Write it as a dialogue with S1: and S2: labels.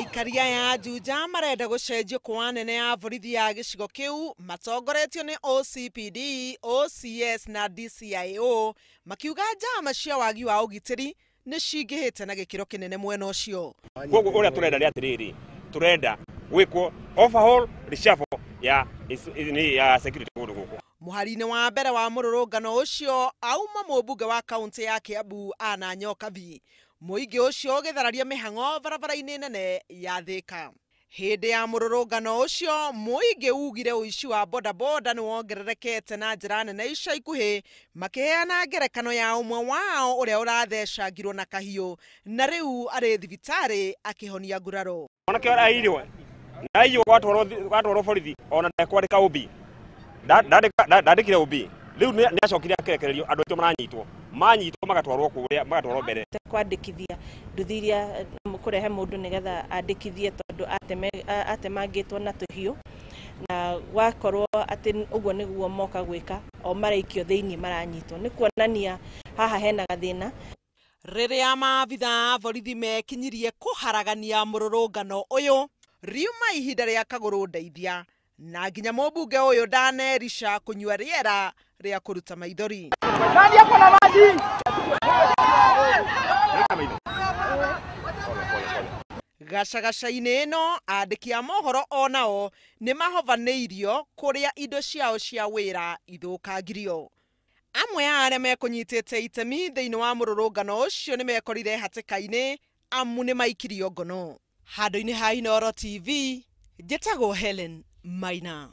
S1: Aikaria ya Juja marenda gucenjio kwa anene ya borithi ya gicigo kiu matongoretio ni OCPD, OCS na DCIO makiuga njama cia wagi wa ugitiri ni cingihite na gikiro kinene mwena ucio.
S2: Koguo uria turenda ri atiriri turenda gwikwo overhaul reshuffle ya security kundu guku.
S1: Muharine wa mbere wa mururungano ucio auma mubunge wa kaunti ya Kiambu Ana Nyokabi. Muingi ucio githararia mihango barabara-ini nene ya Thika. Hindi ya mururungano ucio muingi ugire uici wa bodaboda ni wongererekete na njira nene ica ikuhi makiheana ngerekano ya umwe wao uria urathecangirwo na kahiu na riu ari thibitari akihonia nguraro.
S2: Onake arairwo na iyo gwatwarwo borithi ona ndakwandika ubi ndandikire ubi riu ni acokire akerekererio andu aitũ manyitwo magatwarwo kuria magatwarwo mbere
S3: kwandikithia nduthiria kurehe mundu nigetha andikithie tondu atemangitwo na tuhiu na wakorwo ati uguo niguo moka gwika o maraikio thiini maranyitwo ni kuonania haha hena gathina.
S1: Riria maabitha borithi mekinyirie kuharagania mururungano uyu riuma ihinda ria kaguru ndeithia na nginya mubunge uyu ndanerisha kunyua riera ria kuruta maithori.
S4: Nani hapo na maji?
S1: Gacagaca-ini ino andiki a mohoro onao ni mahovaneirio kuria indo ciao cia wira ithukangirio. Amwe a aria mekunyitite itemi thiini wa mururungano ucio ni mekorire hatika-ini amu ni maikirio ngono. Handu-ini ha Inooro TV, njitagwo Helen Maina.